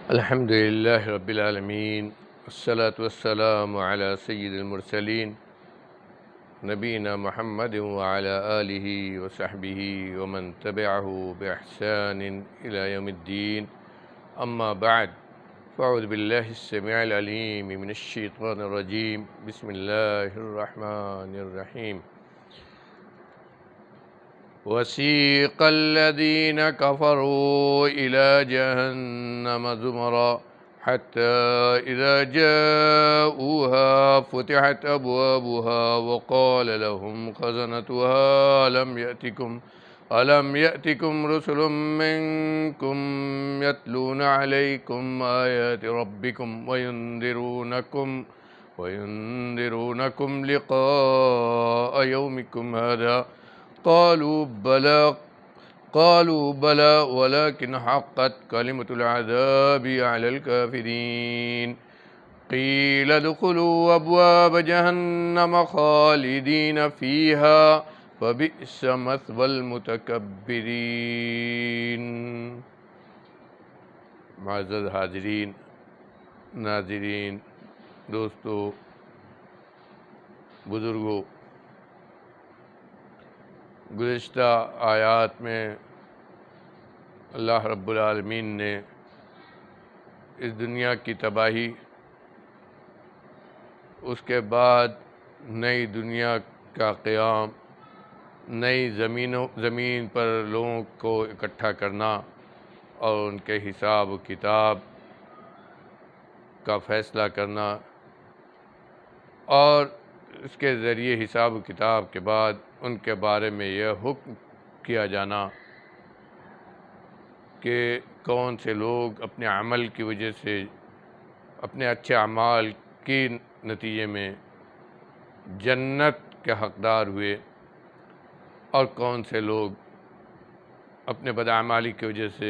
الحمد للہ رب العالمین، والصلاة والسلام علی سید المرسلین نبینا محمد وعلی آلہ وصحبہ ومن تبعہ بإحسان إلی یوم الدین، اما بعد فاعوذ باللہ السمیع العلیم من الشیطان الرجیم، بسم اللہ الرحمن الرحیم۔ وسیق الذین کفروا إلی جہنم زمرا حتى إذا جاءوها فتحت أبوابها وقال لهم خزنتها ألم يأتكم رسل منكم يتلون عليكم آيات ربكم وينذرونكم لقاء يومكم هذا قالوا بلى ولكن حقت كلمة العذاب على الكافرين قيل ادخلوا أبواب جهنم خالدين فيها فبئس مثوى المتكبرين۔ معزز حاضرین، ناظرین، دوستو، بزرگوں، گزشتہ آیات میں اللہ رب العالمین نے اس دنیا کی تباہی، اس کے بعد نئی دنیا کا قیام، نئی زمین پر لوگوں کو اکٹھا کرنا اور ان کے حساب و کتاب کا فیصلہ کرنا، اور اس کے ذریعے حساب و کتاب کے بعد ان کے بارے میں یہ حکم کیا جانا کہ کون سے لوگ اپنے عمل کی وجہ سے، اپنے اچھے اعمال کے نتیجے میں جنت کے حقدار ہوئے، اور کون سے لوگ اپنے بدعمالی کی وجہ سے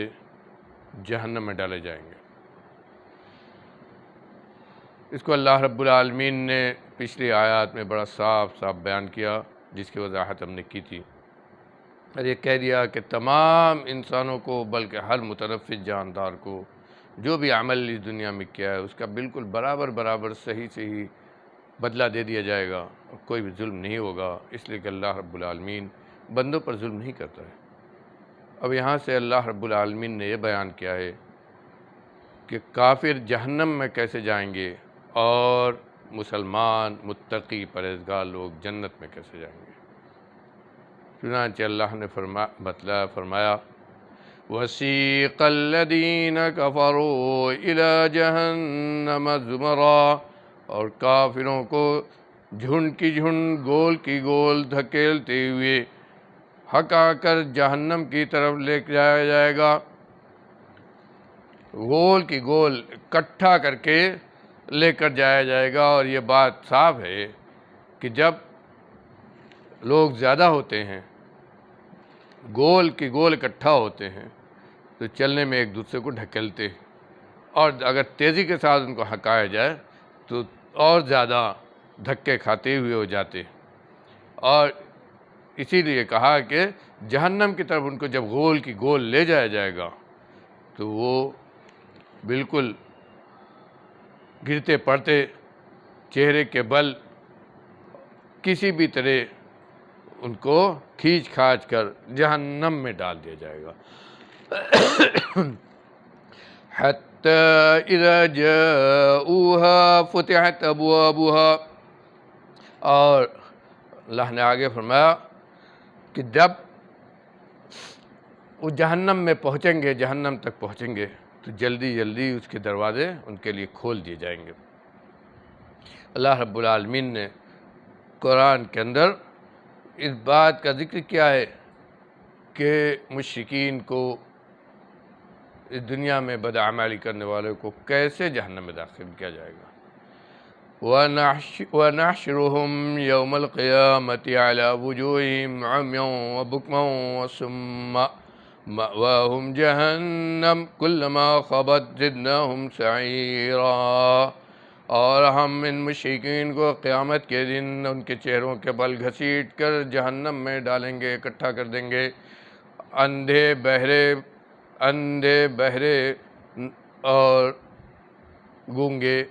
جہنم میں ڈالے جائیں گے۔ اس کو اللہ رب العالمین نے پچھلی آیات میں بڑا صاف بیان کیا، جس کی وضاحت ہم نے کی تھی، اور یہ کہہ دیا کہ تمام انسانوں کو، بلکہ ہر متنفس جاندار کو جو بھی عمل اس دنیا میں کیا ہے اس کا بالکل برابر صحیح بدلہ دے دیا جائے گا، اور کوئی بھی ظلم نہیں ہوگا، اس لیے کہ اللہ رب العالمین بندوں پر ظلم نہیں کرتا ہے۔ اب یہاں سے اللہ رب العالمین نے یہ بیان کیا ہے کہ کافر جہنم میں کیسے جائیں گے اور مسلمان، متقی، پرہیزگار لوگ جنت میں کیسے جائیں گے۔ چنانچہ اللہ نے فرمایا وَسِيقَ الَّذِينَ كَفَرُوا إِلَى جَهَنَّمَ زُمَرًا، اور کافروں کو جھنڈ کی جھنڈ، گول کی گول دھکیلتے ہوئے ہکا کر جہنم کی طرف لے جایا جائے گا، گول کی گول اکٹھا کر کے لے کر جایا جائے گا۔ اور یہ بات صاف ہے کہ جب لوگ زیادہ ہوتے ہیں، گول کی گول اکٹھا ہوتے ہیں، تو چلنے میں ایک دوسرے کو ڈھکیلتے ہیں، اور اگر تیزی کے ساتھ ان کو ہکایا جائے تو اور زیادہ دھکے کھاتے ہوئے ہو جاتے ہیں۔ اور اسی لیے کہا کہ جہنم کی طرف ان کو جب گول کی گول لے جایا جائے گا تو وہ بالکل گرتے پڑتے، چہرے کے بل کسی بھی طرح ان کو کھینچ کھانچ کر جہنم میں ڈال دیا جائے گا۔ حتی اذا جاؤوها فتحت ابوابها، اور اللہ نے آگے فرمایا کہ جب وہ جہنم میں پہنچیں گے، جہنم تک پہنچیں گے، تو جلدی اس کے دروازے ان کے لیے کھول دیے جائیں گے۔ اللہ رب العالمین نے قرآن کے اندر اس بات کا ذکر کیا ہے کہ مشرکین کو، اس دنیا میں بدعمالی کرنے والوں کو کیسے جہنم میں داخل کیا جائے گا۔ وَنَحْشُرُهُمْ يَوْمَ الْقِيَامَةِ عَلَى وُجُوهِهِمْ عُمْيًا وَبُكْمًا وَصُمًّا مَأْوَاهُمْ جَهَنَّمُ كُلَّمَا خَبَتْ زِدْنَاهُمْ سَعِيرًا، اور ہم ان مشرکین کو قیامت کے دن ان کے چہروں کے بل گھسیٹ کر جہنم میں ڈالیں گے، اکٹھا کر دیں گے۔ اندھے بہرے اور گونگے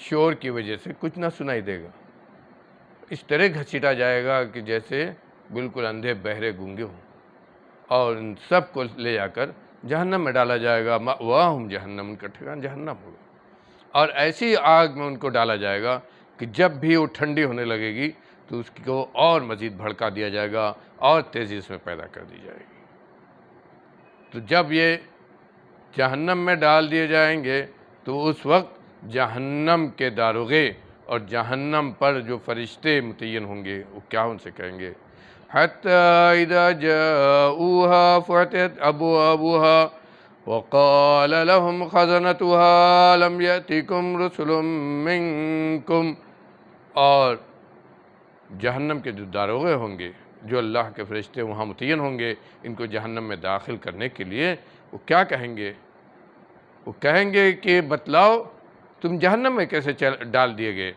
شور کی وجہ سے کچھ نہ سنائی دے گا، اس طرح گھسیٹا جائے گا کہ جیسے بالکل اندھے بہرے گونگے ہوں، اور ان سب کو لے جا کر جہنم میں ڈالا جائے گا، مأواہم جہنم، ان کا ٹھکانہ جہنم ہوگا، اور ایسی آگ میں ان کو ڈالا جائے گا کہ جب بھی وہ ٹھنڈی ہونے لگے گی تو اس کو اور مزید بھڑکا دیا جائے گا اور تیزی اس میں پیدا کر دی جائے گی۔ تو جب یہ جہنم میں ڈال دیے جائیں گے تو اس وقت جہنم کے داروغے اور جہنم پر جو فرشتے متعین ہوں گے وہ کیا ان سے کہیں گے، حَتَّى إِذَا جَاءُوهَا فُتِحَتْ أَبْوَابُهَا وَقَالَ لَهُمْ خَزَنَتُهَا لَمْ يَأْتِكُمْ رُسُلٌ مِّنكُمْ، اور جہنم کے جو داروغے ہوں گے، جو اللہ کے فرشتے وہاں متعین ہوں گے ان کو جہنم میں داخل کرنے کے لیے، وہ کیا کہیں گے؟ وہ کہیں گے کہ بتلاؤ تم جہنم میں کیسے ڈال دیے گئے،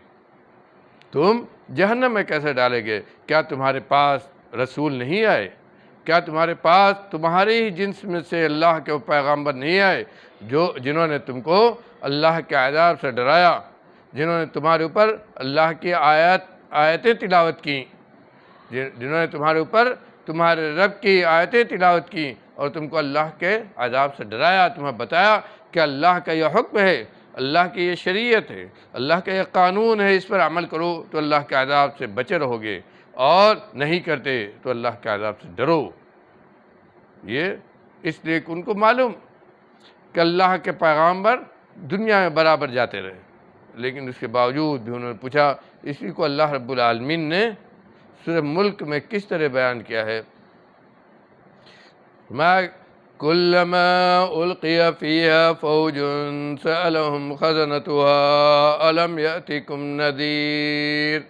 تم جہنم میں کیسے ڈالے گئے؟ کیا تمہارے پاس رسول نہیں آئے؟ کیا تمہارے پاس تمہارے ہی جنس میں سے اللہ کے پیغامبر نہیں آئے جنہوں نے تم کو اللہ کے عذاب سے ڈرایا، جنہوں نے تمہارے اوپر اللہ کی آیتیں تلاوت کی، جنہوں نے تمہارے اوپر تمہارے رب کی آیتیں تلاوت کی اور تم کو اللہ کے عذاب سے ڈرایا، تمہیں بتایا کہ اللہ کا یہ حکم ہے، اللہ کی یہ شریعت ہے، اللہ کا یہ قانون ہے، اس پر عمل کرو تو اللہ کے عذاب سے بچے رہو گے، اور نہیں کرتے تو اللہ کے عذاب سے ڈرو۔ یہ اس لیے کہ ان کو معلوم کہ اللہ کے پیغامبر دنیا میں برابر جاتے رہے، لیکن اس کے باوجود بھی انہوں نے پوچھا۔ اسی کو اللہ رب العالمین نے سورہ ملک میں کس طرح بیان کیا ہے، كلما ألقي فيها فوج سألهم خزنتها ألم يأتكم نذير،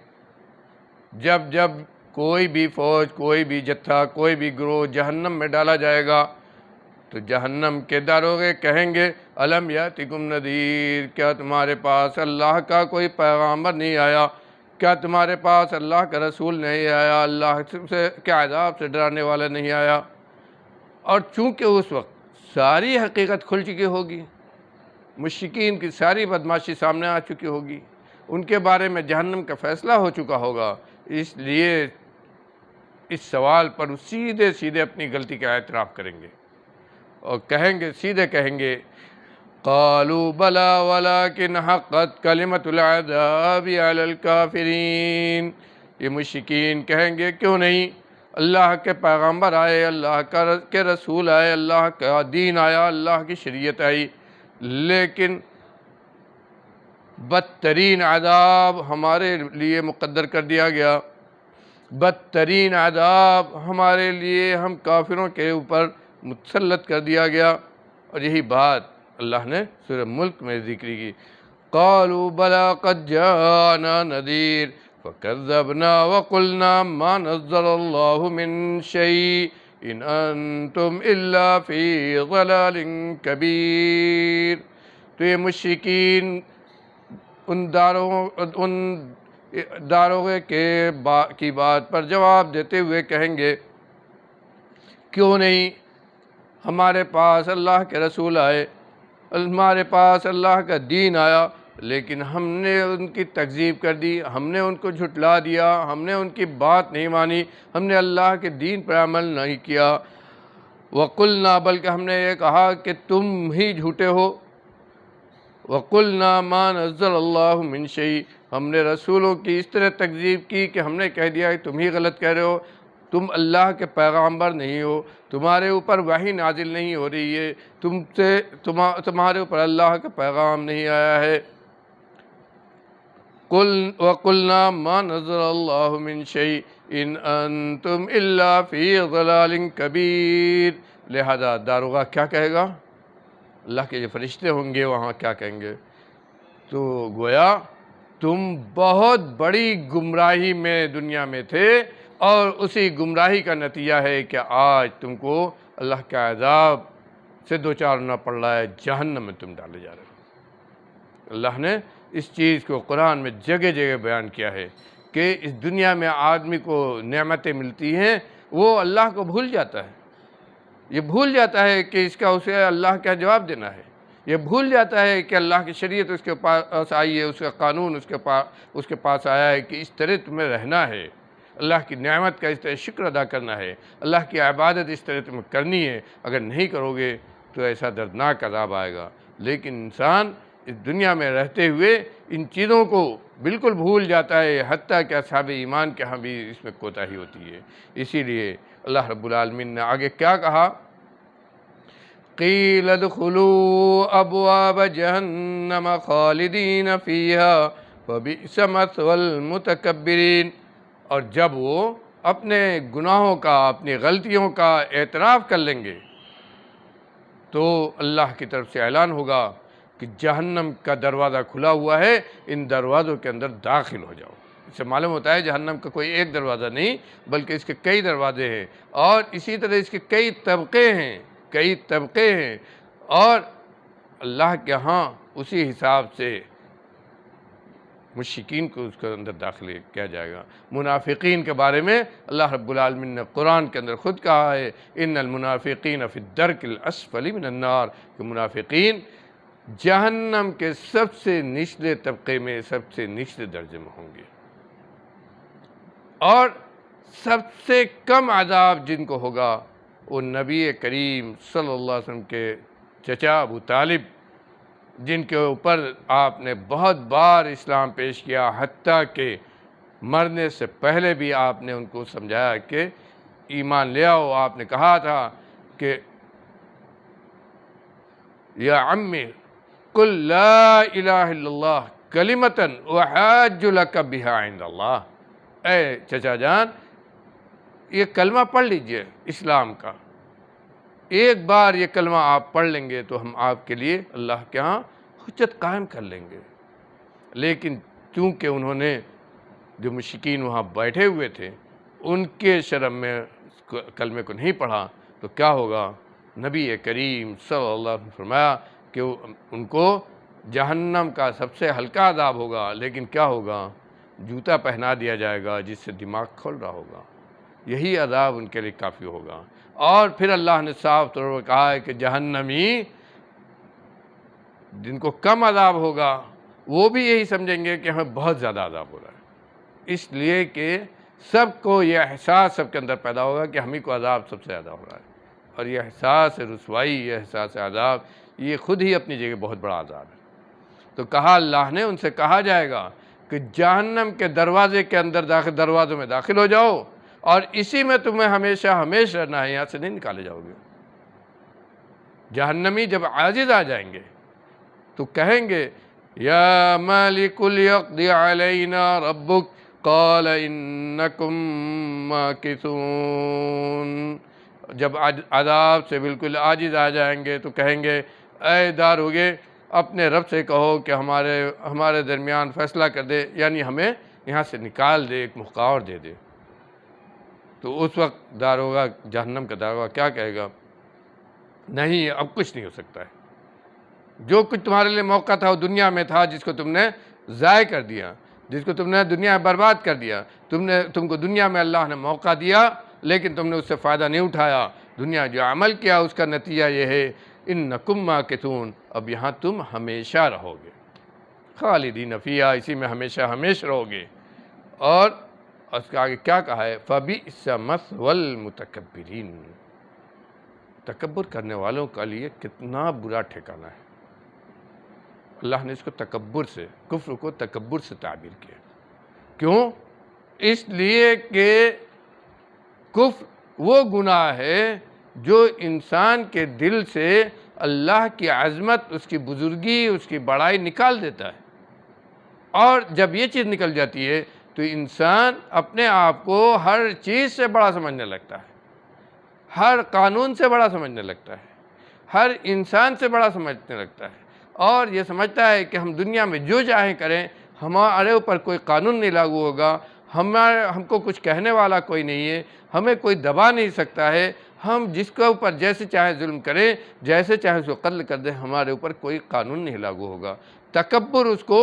جب کوئی بھی فوج، کوئی بھی جتھا، کوئی بھی گروہ جہنم میں ڈالا جائے گا تو جہنم کے داروغے کہیں گے الم یاتکم نذیر، کیا تمہارے پاس اللہ کا کوئی پیغامبر نہیں آیا؟ کیا تمہارے پاس اللہ کا رسول نہیں آیا؟ اللہ کے عذاب سے ڈرانے والا نہیں آیا؟ اور چونکہ اس وقت ساری حقیقت کھل چکی ہوگی، مشرکین کی ساری بدماشی سامنے آ چکی ہوگی، ان کے بارے میں جہنم کا فیصلہ ہو چکا ہوگا، اس لیے اس سوال پر سیدھے اپنی غلطی کا اعتراف کریں گے اور کہیں گے، سیدھے کہیں گے قالوا بلا ولكن حقت کلمۃ العذاب علی الکافرین، یہ مشرکین کہیں گے کیوں نہیں، اللہ کے پیغامبر آئے، اللہ کے رسول آئے، اللہ کا دین آیا، اللہ کی شریعت آئی، لیکن بدترین عذاب ہمارے لیے مقدر کر دیا گیا، بدترین عذاب ہمارے لیے ہم کافروں کے اوپر مسلط کر دیا گیا۔ اور یہی بات اللہ نے سورہ ملک میں ذکر کی، قالوا بلا قد جاءنا نذیر فکذبنا وقلنا ما نزل اللہ من شیء ان انتم الا فی ضلال کبیر۔ تو یہ مشرکین ان داروغے کی بات پر جواب دیتے ہوئے کہیں گے کیوں نہیں، ہمارے پاس اللہ کے رسول آئے، ہمارے پاس اللہ کا دین آیا، لیکن ہم نے ان کی تکذیب کر دی، ہم نے ان کو جھٹلا دیا، ہم نے ان کی بات نہیں مانی، ہم نے اللہ کے دین پر عمل نہیں کیا۔ وَقُلْنَا، بلکہ ہم نے یہ کہا کہ تم ہی جھوٹے ہو، وَقُلْنَا مَا نَزَّلَ اللَّهُ مِن شَيْءٍ، ہم نے رسولوں کی اس طرح تکذیب کی کہ ہم نے کہہ دیا کہ تم ہی غلط کہہ رہے ہو، تم اللہ کے پیغامبر نہیں ہو، تمہارے اوپر وحی نازل نہیں ہو رہی ہے، تمہارے اوپر اللہ کا پیغام نہیں آیا ہے۔ وَقُلْنَا مَا نَزَّلَ اللَّهُ مِن شَيْءٍ إِنْ أَنْتُمْ إِلَّا فِي ضَلَالٍ كَبِيرٍ، لہذا داروغہ کیا کہے گا، اللہ کے جو فرشتے ہوں گے وہاں کیا کہیں گے، تو گویا تم بہت بڑی گمراہی میں دنیا میں تھے، اور اسی گمراہی کا نتیجہ ہے کہ آج تم کو اللہ کے عذاب سے دوچار ہونا پڑ رہا ہے، جہنم میں تم ڈالے جا رہے ہو۔ اللہ نے اس چیز کو قرآن میں جگہ جگہ بیان کیا ہے کہ اس دنیا میں آدمی کو نعمتیں ملتی ہیں، وہ اللہ کو بھول جاتا ہے، یہ بھول جاتا ہے کہ اس کا اسے اللہ کا جواب دینا ہے، یہ بھول جاتا ہے کہ اللہ کی شریعت اس کے پاس آئی ہے، اس کا قانون اس کے پاس آیا ہے کہ اس طرح تمہیں رہنا ہے، اللہ کی نعمت کا اس طرح شکر ادا کرنا ہے، اللہ کی عبادت اس طرح تمہیں کرنی ہے، اگر نہیں کرو گے تو ایسا دردناک عذاب آئے گا۔ لیکن انسان اس دنیا میں رہتے ہوئے ان چیزوں کو بالکل بھول جاتا ہے، حتیٰ کہ اصحاب ایمان کے ہاں بھی اس میں کوتاہی ہوتی ہے۔ اسی لیے اللہ رب العالمین نے آگے کیا کہا؟ قیل ادخلوا ابواب جہنم خالدین فیہا فبئس مثوی المتکبرین۔ اور جب وہ اپنے گناہوں کا، اپنی غلطیوں کا اعتراف کر لیں گے تو اللہ کی طرف سے اعلان ہوگا کہ جہنم کا دروازہ کھلا ہوا ہے، ان دروازوں کے اندر داخل ہو جاؤ۔ اس سے معلوم ہوتا ہے جہنم کا کوئی ایک دروازہ نہیں بلکہ اس کے کئی دروازے ہیں، اور اسی طرح اس کے کئی طبقے ہیں، اور اللہ کے ہاں اسی حساب سے مشرکین کو اس کے اندر داخل کیا جائے گا۔ منافقین کے بارے میں اللہ رب العالمین نے قرآن کے اندر خود کہا ہے ان المنافقین فی الدرک الاسفل من النار، کہ منافقین جہنم کے سب سے نچلے طبقے میں، سب سے نچلے درجے میں ہوں گے، اور سب سے کم عذاب جن کو ہوگا وہ نبی کریم صلی اللہ علیہ وسلم کے چچا ابو طالب، جن کے اوپر آپ نے بہت بار اسلام پیش کیا، حتیٰ کہ مرنے سے پہلے بھی آپ نے ان کو سمجھایا کہ ایمان لے آؤ۔ آپ نے کہا تھا کہ یا عمی قل لا الہ الا اللہ کلمۃ احاج لک بہا عند اللہ، اے چچا جان یہ کلمہ پڑھ لیجئے اسلام کا، ایک بار یہ کلمہ آپ پڑھ لیں گے تو ہم آپ کے لیے اللہ کے ہاں حجت قائم کر لیں گے۔ لیکن چونکہ انہوں نے، جو مشرکین وہاں بیٹھے ہوئے تھے، ان کے شرم میں کلمے کو نہیں پڑھا تو کیا ہوگا؟ نبی کریم صلی اللہ علیہ وسلم فرمایا کہ ان کو جہنم کا سب سے ہلکا عذاب ہوگا، لیکن کیا ہوگا؟ جوتا پہنا دیا جائے گا جس سے دماغ کھل رہا ہوگا، یہی عذاب ان کے لیے کافی ہوگا۔ اور پھر اللہ نے صاف طور پر کہا ہے کہ جہنمی جن کو کم عذاب ہوگا وہ بھی یہی سمجھیں گے کہ ہمیں بہت زیادہ عذاب ہو رہا ہے، اس لیے کہ سب کو یہ احساس سب کے اندر پیدا ہوگا کہ ہمیں کو عذاب سب سے زیادہ ہو رہا ہے، اور یہ احساس رسوائی، یہ احساس عذاب، یہ خود ہی اپنی جگہ بہت بڑا عذاب ہے۔ تو کہا اللہ نے، ان سے کہا جائے گا کہ جہنم کے دروازے کے اندر دروازوں میں داخل ہو جاؤ، اور اسی میں تمہیں ہمیشہ رہنا ہے، یہاں سے نہیں نکالے جاؤ گے۔ جہنمی جب عاجز آ جائیں گے تو کہیں گے یا مالک لیقضی علینا ربک قال انکم ماکثون۔ جب عذاب سے بالکل عاجز آ جائیں گے تو کہیں گے اے داروغے اپنے رب سے کہو کہ ہمارے درمیان فیصلہ کر دے، یعنی ہمیں یہاں سے نکال دے، ایک موقع اور دے دے۔ تو اس وقت داروغہ، جہنم کا داروغہ کیا کہے گا؟ نہیں، اب کچھ نہیں ہو سکتا ہے، جو کچھ تمہارے لیے موقع تھا وہ دنیا میں تھا، جس کو تم نے ضائع کر دیا، جس کو تم نے دنیا میں برباد کر دیا، تم کو دنیا میں اللہ نے موقع دیا لیکن تم نے اس سے فائدہ نہیں اٹھایا، دنیا جو عمل کیا اس کا نتیجہ یہ ہے انکم ماکثون، اب یہاں تم ہمیشہ رہو گے، خالدین فیہا، اسی میں ہمیشہ رہو گے۔ اور اس کے آگے کیا کہا ہے؟ فبئس مثوی المتکبرین، تکبر کرنے والوں کے لیے کتنا برا ٹھکانہ ہے۔ اللہ نے اس کو تکبر سے، کفر کو تکبر سے تعبیر کیا۔ کیوں؟ اس لیے کہ کفر وہ گناہ ہے جو انسان کے دل سے اللہ کی عظمت، اس کی بزرگی، اس کی بڑائی نکال دیتا ہے، اور جب یہ چیز نکل جاتی ہے تو انسان اپنے آپ کو ہر چیز سے بڑا سمجھنے لگتا ہے، ہر قانون سے بڑا سمجھنے لگتا ہے، ہر انسان سے بڑا سمجھنے لگتا ہے، اور یہ سمجھتا ہے کہ ہم دنیا میں جو چاہیں کریں، ہمارے اوپر کوئی قانون نہیں لاگو ہوگا، ہم کو کچھ کہنے والا کوئی نہیں ہے، ہمیں کوئی دبا نہیں سکتا ہے، ہم جس کے اوپر جیسے چاہیں ظلم کریں، جیسے چاہیں اس کو قتل کر دیں، ہمارے اوپر کوئی قانون نہیں لاگو ہوگا۔ تکبر اس کو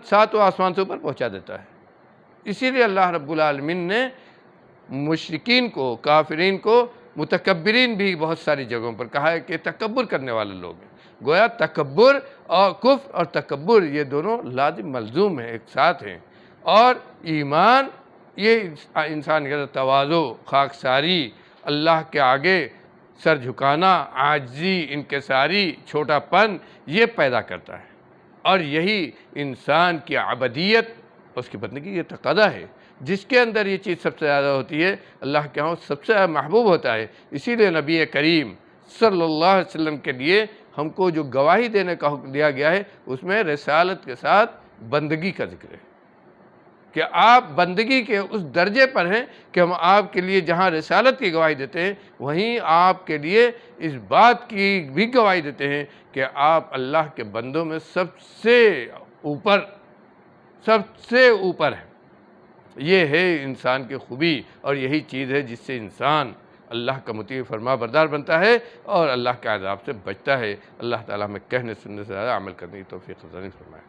ساتوں آسمان سے اوپر پہنچا دیتا ہے۔ اسی لیے اللہ رب العالمین نے مشرکین کو، کافرین کو متکبرین بھی بہت ساری جگہوں پر کہا ہے کہ تکبر کرنے والے لوگ ہیں۔ گویا تکبر اور کفر اور تکبر یہ دونوں لازم ملزوم ہیں، ایک ساتھ ہیں۔ اور ایمان یہ انسان کے اندر تواضع، خاکساری، اللہ کے آگے سر جھکانا، عاجزی، انکساری، چھوٹا پن یہ پیدا کرتا ہے، اور یہی انسان کی عبدیت، اس کی بندگی یہ تقاضا ہے۔ جس کے اندر یہ چیز سب سے زیادہ ہوتی ہے اللہ کے ہاں سب سے زیادہ محبوب ہوتا ہے۔ اسی لیے نبی کریم صلی اللہ علیہ وسلم کے لیے ہم کو جو گواہی دینے کا حکم دیا گیا ہے اس میں رسالت کے ساتھ بندگی کا ذکر ہے، کہ آپ بندگی کے اس درجے پر ہیں کہ ہم آپ کے لیے جہاں رسالت کی گواہی دیتے ہیں وہیں آپ کے لیے اس بات کی بھی گواہی دیتے ہیں کہ آپ اللہ کے بندوں میں سب سے اوپر ہیں۔ یہ ہے انسان کی خوبی، اور یہی چیز ہے جس سے انسان اللہ کا مطیع فرما بردار بنتا ہے اور اللہ کے عذاب سے بچتا ہے۔ اللہ تعالیٰ ہمیں کہنے سننے سے زیادہ عمل کرنے کی توفیق عطا فرمائے۔